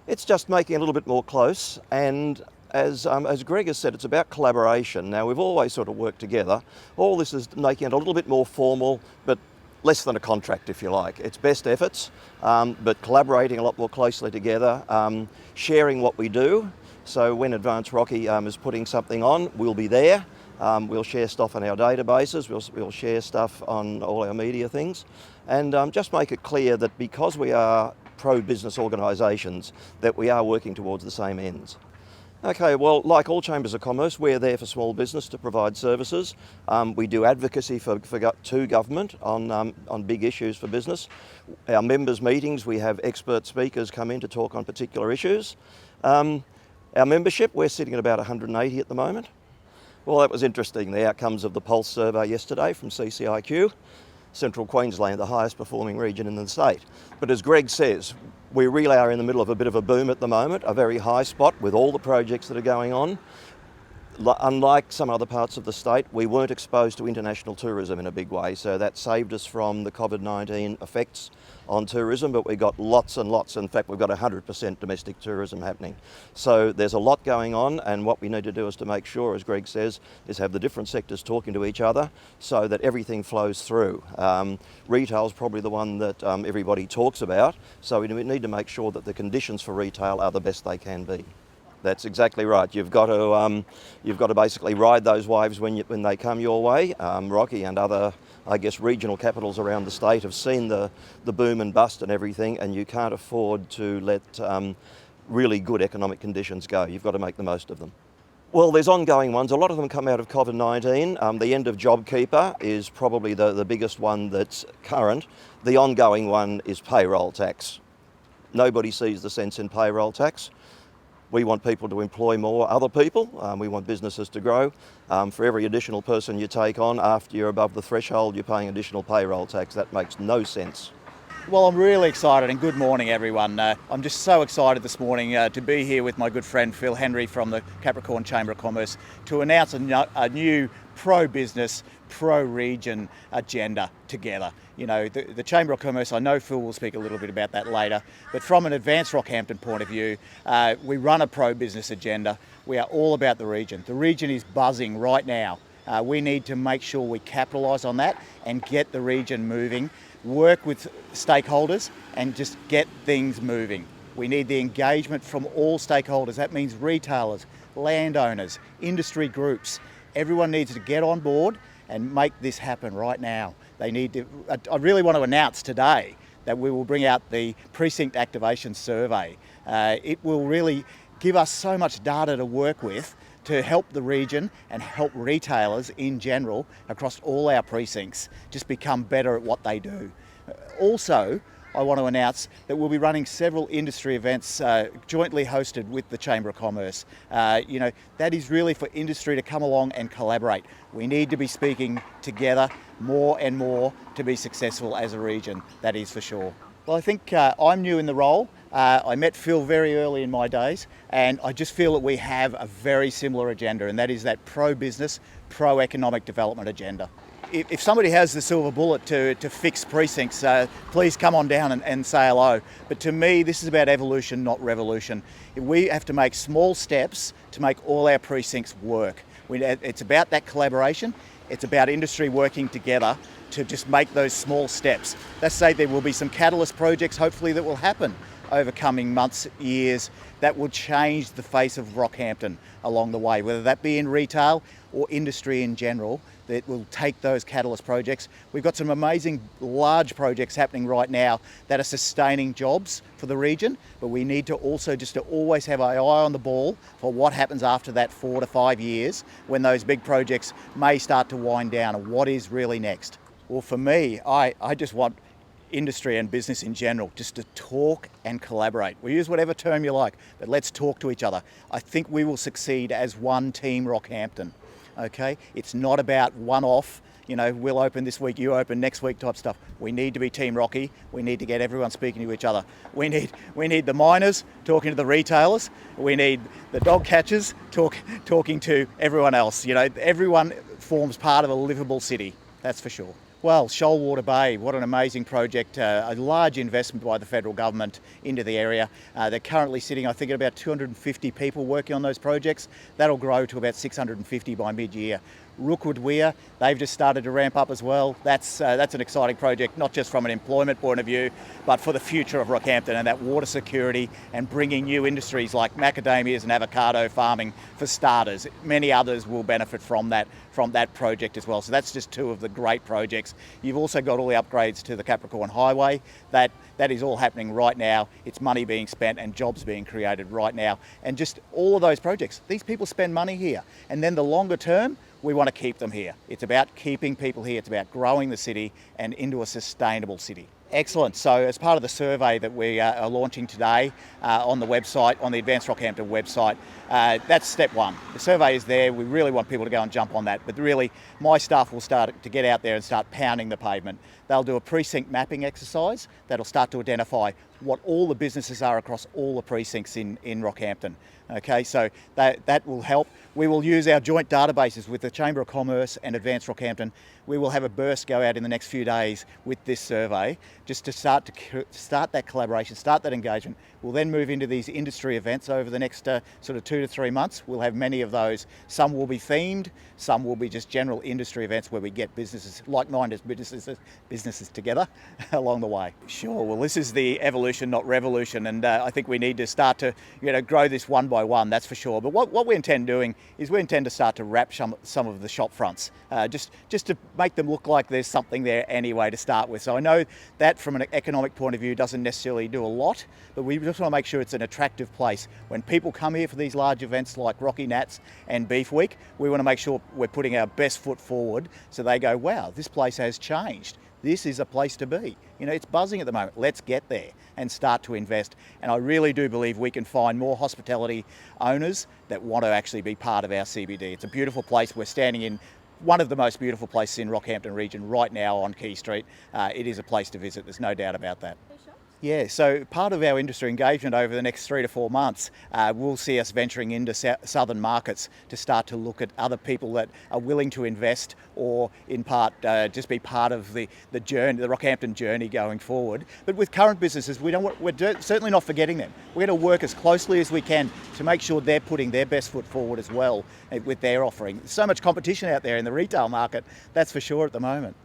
It's just making it a little bit more close, and as Greg has said, it's about collaboration. Now, we've always sort of worked together. All this is making it a little bit more formal, but less than a contract, if you like. It's best efforts, but collaborating a lot more closely together, sharing what we do. So when Advanced Rocky is putting something on, we'll be there. We'll share stuff on our databases, we'll share stuff on all our media things, and just make it clear that because we are pro-business organisations, that we are working towards the same ends. Okay, well, like all chambers of commerce, we're there for small business to provide services. We do advocacy to government on big issues for business. Our members' meetings, we have expert speakers come in to talk on particular issues. Our membership, we're sitting at about 180 at the moment. Well, that was interesting, the outcomes of the Pulse survey yesterday from CCIQ. Central Queensland, the highest performing region in the state. But as Greg says, we really are in the middle of a bit of a boom at the moment, a very high spot with all the projects that are going on. Unlike some other parts of the state, we weren't exposed to international tourism in a big way, so that saved us from the COVID-19 effects on tourism, but we got lots and lots. In fact, we've got 100% domestic tourism happening. So there's a lot going on, and what we need to do is to make sure, as Greg says, is have the different sectors talking to each other so that everything flows through. Retail is probably the one that everybody talks about, so we need to make sure that the conditions for retail are the best they can be. That's exactly right. You've got to basically ride those waves when they come your way. Rocky and other, I guess, regional capitals around the state have seen the boom and bust and everything, and you can't afford to let really good economic conditions go. You've got to make the most of them. Well, there's ongoing ones. A lot of them come out of COVID-19. The end of JobKeeper is probably the biggest one that's current. The ongoing one is payroll tax. Nobody sees the sense in payroll tax. We want people to employ more other people. We want businesses to grow. For every additional person you take on, after you're above the threshold, you're paying additional payroll tax. That makes no sense. Well, I'm really excited, and good morning, everyone. I'm just so excited this morning to be here with my good friend Phil Henry from the Capricorn Chamber of Commerce to announce a new pro-business, pro-region agenda together. You know, the Chamber of Commerce, I know Phil will speak a little bit about that later, but from an Advanced Rockhampton point of view, we run a pro-business agenda. We are all about the region. The region is buzzing right now. We need to make sure we capitalise on that and get the region moving, work with stakeholders and just get things moving. We need the engagement from all stakeholders. That means retailers, landowners, industry groups. Everyone needs to get on board and make this happen right now. They need to. I really want to announce today that we will bring out the precinct activation survey. It will really give us so much data to work with to help the region and help retailers in general across all our precincts just become better at what they do. Also, I want to announce that we'll be running several industry events jointly hosted with the Chamber of Commerce. That is really for industry to come along and collaborate. We need to be speaking together more and more to be successful as a region, that is for sure. Well, I think I'm new in the role. I met Phil very early in my days, and I just feel that we have a very similar agenda, and that is that pro-business, pro-economic development agenda. If somebody has the silver bullet to fix precincts, please come on down and say hello. But to me, this is about evolution, not revolution. We have to make small steps to make all our precincts work. It's about that collaboration. It's about industry working together to just make those small steps. Let's say there will be some catalyst projects, hopefully, that will happen over coming months, years, that will change the face of Rockhampton along the way, whether that be in retail or industry in general, that will take those catalyst projects. We've got some amazing large projects happening right now that are sustaining jobs for the region, but we need to also just to always have our eye on the ball for what happens after that 4 to 5 years when those big projects may start to wind down and what is really next. Well, for me, I just want industry and business in general just to talk and collaborate. We use whatever term you like, but let's talk to each other. I think we will succeed as one team Rockhampton. Okay, it's not about one-off, we'll open this week, you open next week type stuff. We need to be Team Rocky. We need to get everyone speaking to each other. We need the miners talking to the retailers. We need the dog catchers talking to everyone else. Everyone forms part of a livable city, that's for sure. Well, Shoalwater Bay, what an amazing project, a large investment by the federal government into the area. They're currently sitting, I think, at about 250 people working on those projects. That'll grow to about 650 by mid-year. Rookwood Weir, they've just started to ramp up as well. That's an exciting project, not just from an employment point of view, but for the future of Rockhampton and that water security and bringing new industries like macadamias and avocado farming for starters. Many others will benefit from that project as well. So that's just two of the great projects. You've also got all the upgrades to the Capricorn Highway. That is all happening right now. It's money being spent and jobs being created right now. And just all of those projects, these people spend money here. And then the longer term, we want to keep them here. It's about keeping people here. It's about growing the city and into a sustainable city. Excellent. So as part of the survey that we are launching today on the website, on the Advanced Rockhampton website, that's step one. The survey is there. We really want people to go and jump on that. But really, my staff will start to get out there and start pounding the pavement. They'll do a precinct mapping exercise that'll start to identify what all the businesses are across all the precincts in Rockhampton. Okay, so that will help. We will use our joint databases with the Chamber of Commerce and Advanced Rockhampton. We will have a burst go out in the next few days with this survey just to start that collaboration, start that engagement. We'll then move into these industry events over the next sort of 2 to 3 months. We'll have many of those. Some will be themed, some will be just general industry events where we get businesses, like-minded businesses together along the way. Sure, well this is the evolution, not revolution, and I think we need to start to grow this one by one, that's for sure. But what we intend doing is we intend to start to wrap some of the shop fronts, just to make them look like there's something there anyway to start with. So I know that from an economic point of view doesn't necessarily do a lot, but we just want to make sure it's an attractive place. When people come here for these large events like Rocky Nats and Beef Week, we want to make sure we're putting our best foot forward so they go, wow, this place has changed. This is a place to be. It's buzzing at the moment. Let's get there and start to invest. And I really do believe we can find more hospitality owners that want to actually be part of our CBD. It's a beautiful place. We're standing in one of the most beautiful places in Rockhampton region right now on Quay Street. It is a place to visit, there's no doubt about that. Yeah, so part of our industry engagement over the next 3 to 4 months will see us venturing into southern markets to start to look at other people that are willing to invest or in part just be part of the journey, the Rockhampton journey going forward. But with current businesses, we're certainly not forgetting them. We're going to work as closely as we can to make sure they're putting their best foot forward as well with their offering. There's so much competition out there in the retail market, that's for sure at the moment.